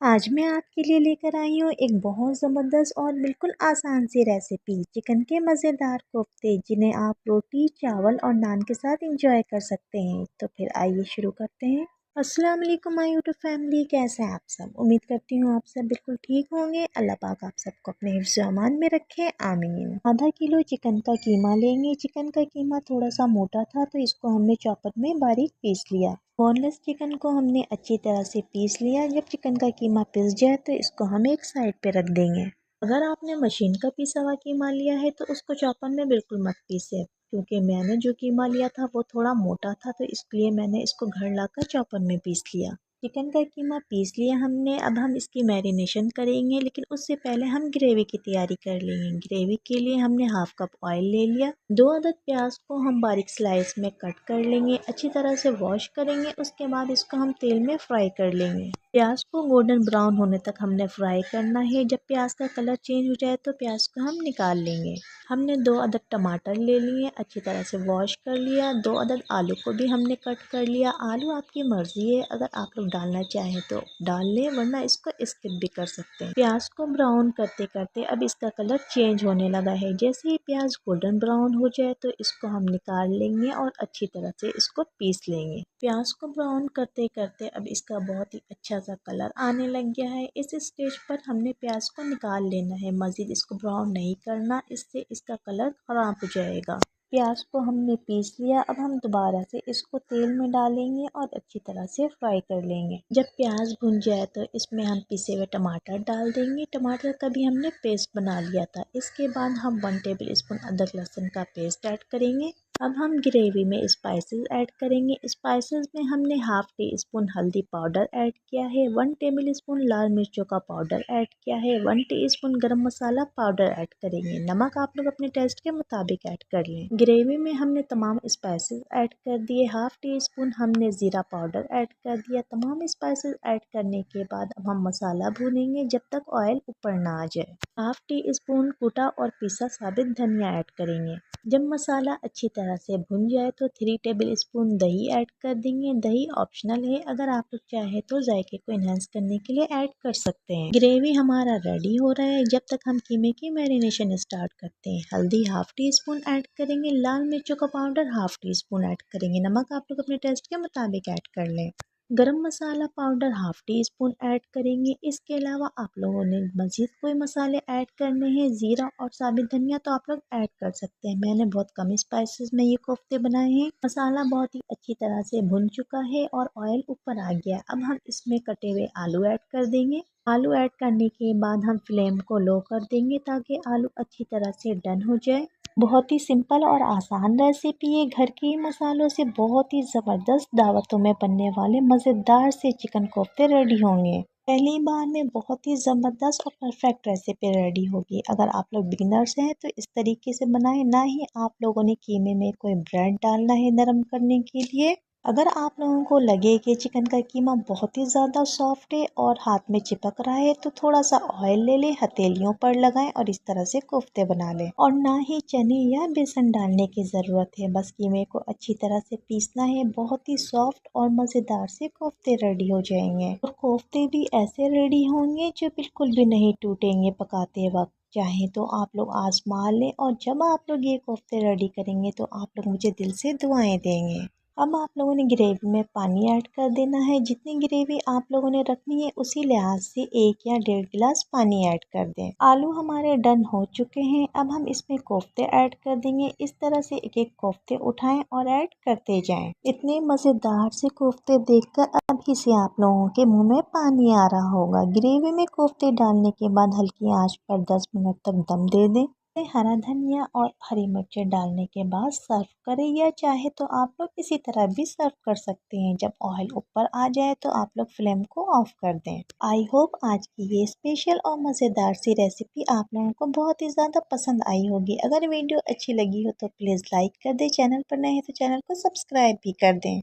आज मैं आपके लिए लेकर आई हूँ एक बहुत ज़बरदस्त और बिल्कुल आसान सी रेसिपी चिकन के मज़ेदार कोफ्ते जिन्हें आप रोटी चावल और नान के साथ एंजॉय कर सकते हैं। तो फिर आइए शुरू करते हैं। अस्सलाम वालेकुम माय यूट्यूब फैमिली, कैसे हैं आप सब। उम्मीद करती हूँ आप सब बिल्कुल ठीक होंगे। अल्लाह पाक आप सबको अपने हिफ्ज़ अमान में रखे, आमीन। आधा किलो चिकन का कीमा लेंगे। चिकन का कीमा थोड़ा सा मोटा था तो इसको हमने चॉपर में बारीक पीस लिया। बोनलेस चिकन को हमने अच्छी तरह से पीस लिया। जब चिकन का कीमा पिस जाए तो इसको हम एक साइड पे रख देंगे। अगर आपने मशीन का पिसा हुआ कीमा लिया है तो उसको चॉपर में बिल्कुल मत पीसे, क्योंकि मैंने जो कीमा लिया था वो थोड़ा मोटा था तो इसलिए मैंने इसको घर लाकर चॉपर में पीस लिया। चिकन का कीमा पीस लिया हमने। अब हम इसकी मैरिनेशन करेंगे, लेकिन उससे पहले हम ग्रेवी की तैयारी कर लेंगे। ग्रेवी के लिए हमने हाफ कप ऑयल ले लिया। 2 अदद प्याज को हम बारीक स्लाइस में कट कर लेंगे। अच्छी तरह से वॉश करेंगे। उसके बाद इसको हम तेल में फ्राई कर लेंगे। प्याज को गोल्डन ब्राउन होने तक हमने फ्राई करना है। जब प्याज का कलर चेंज हो जाए तो प्याज को हम निकाल लेंगे। हमने 2 अदद टमाटर ले लिए, अच्छी तरह से वॉश कर लिया। 2 अदद आलू को भी हमने कट कर लिया। आलू आपकी मर्जी है, अगर आप लोग डालना चाहें तो डाल लें, वरना इसको स्किप भी कर सकते हैं। प्याज को ब्राउन करते करते अब इसका कलर चेंज होने लगा है। जैसे ही प्याज गोल्डन ब्राउन हो जाए तो इसको हम निकाल लेंगे और अच्छी तरह से इसको पीस लेंगे। प्याज को ब्राउन करते करते अब इसका बहुत ही अच्छा सा कलर आने लग गया है। इस स्टेज पर हमने प्याज को निकाल लेना है, मजीद इसको ब्राउन नहीं करना, इससे इसका कलर खराब हो जाएगा। प्याज को हमने पीस लिया। अब हम दोबारा से इसको तेल में डालेंगे और अच्छी तरह से फ्राई कर लेंगे। जब प्याज भुन जाए तो इसमें हम पिसे हुए टमाटर डाल देंगे। टमाटर का भी हमने पेस्ट बना लिया था। इसके बाद हम 1 टेबल स्पून अदरक लहसुन का पेस्ट ऐड करेंगे। अब हम ग्रेवी में स्पाइसेस ऐड करेंगे। स्पाइसेस में हमने हाफ टी स्पून हल्दी पाउडर ऐड किया है, 1 टेबल स्पून लाल मिर्चों का पाउडर ऐड किया है, 1 टीस्पून गरम मसाला पाउडर ऐड करेंगे। नमक आप लोग अपने टेस्ट के मुताबिक ऐड कर लें। ग्रेवी में हमने तमाम स्पाइसेस ऐड कर दिए। हाफ टी स्पून हमने ज़ीरा पाउडर ऐड कर दिया। तमाम स्पाइसेस ऐड करने के बाद अब हम मसाला भूनेंगे जब तक ऑयल ऊपर ना आ जाए। हाफ टी स्पून कुटा और पिसा साबित धनिया ऐड करेंगे। जब मसाला अच्छी तरह से भुन जाए तो 3 टेबल स्पून दही ऐड कर देंगे। दही ऑप्शनल है, अगर आप लोग चाहे तो जायके को इन्हांस करने के लिए ऐड कर सकते हैं। ग्रेवी हमारा रेडी हो रहा है। जब तक हम कीमे की मैरिनेशन स्टार्ट करते हैं। हल्दी हाफ टी स्पून ऐड करेंगे। लाल मिर्चों का powder half teaspoon add करेंगे। नमक आप लोग अपने टेस्ट के मुताबिक ऐड कर लें। गरम मसाला powder half teaspoon add करेंगे। इसके अलावा आप लोगों ने मज़ीद कोई मसाले ऐड करने हैं, ज़ीरा और साबित धनिया, तो आप लोग ऐड कर सकते हैं। मैंने बहुत कम स्पाइसेस में ये कोफ्ते बनाए हैं। मसाला बहुत ही अच्छी तरह से भुन चुका है और ऑयल ऊपर आ गया। अब हम इसमें कटे हुए आलू ऐड कर देंगे। आलू ऐड करने के बाद हम फ्लेम को लो कर देंगे ताकि आलू अच्छी तरह से डन हो जाए। बहुत ही सिंपल और आसान रेसिपी है। घर के ही मसालों से बहुत ही ज़बरदस्त दावतों में बनने वाले मज़ेदार से चिकन कोफ्ते रेडी होंगे। पहली बार में बहुत ही ज़बरदस्त और परफेक्ट रेसिपी रेडी होगी। अगर आप लोग बिगिनर्स हैं तो इस तरीके से बनाएं, ना ही आप लोगों ने कीमे में कोई ब्रेड डालना है नरम करने के लिए। अगर आप लोगों को लगे कि चिकन का कीमा बहुत ही ज़्यादा सॉफ्ट है और हाथ में चिपक रहा है तो थोड़ा सा ऑयल ले लें, हथेलियों पर लगाएं और इस तरह से कोफ्ते बना लें। और ना ही चने या बेसन डालने की ज़रूरत है, बस कीमे को अच्छी तरह से पीसना है। बहुत ही सॉफ्ट और मज़ेदार से कोफ्ते रेडी हो जाएंगे। और कोफ्ते भी ऐसे रेडी होंगे जो बिल्कुल भी नहीं टूटेंगे पकाते वक्त। चाहे तो आप लोग आजमा लें और जब आप लोग ये कोफ्ते रेडी करेंगे तो आप लोग मुझे दिल से दुआएं देंगे। अब आप लोगों ने ग्रेवी में पानी ऐड कर देना है। जितनी ग्रेवी आप लोगों ने रखनी है उसी लिहाज से 1 या 1.5 गिलास पानी ऐड कर दें। आलू हमारे डन हो चुके हैं। अब हम इसमें कोफ्ते ऐड कर देंगे। इस तरह से एक एक कोफ्ते उठाएं और ऐड करते जाएं। इतने मज़ेदार से कोफ्ते देखकर अभी से आप लोगों के मुंह में पानी आ रहा होगा। ग्रेवी में कोफ्ते डालने के बाद हल्की आंच पर 10 मिनट तक दम दे दें। हरा धनिया और हरी मिर्चें डालने के बाद सर्व करें, या चाहे तो आप लोग इसी तरह भी सर्व कर सकते हैं। जब ऑयल ऊपर आ जाए तो आप लोग फ्लेम को ऑफ कर दें। आई होप आज की ये स्पेशल और मज़ेदार सी रेसिपी आप लोगों को बहुत ही ज़्यादा पसंद आई होगी। अगर वीडियो अच्छी लगी हो तो प्लीज़ लाइक कर दें। चैनल पर नए हैं तो चैनल को सब्सक्राइब भी कर दें।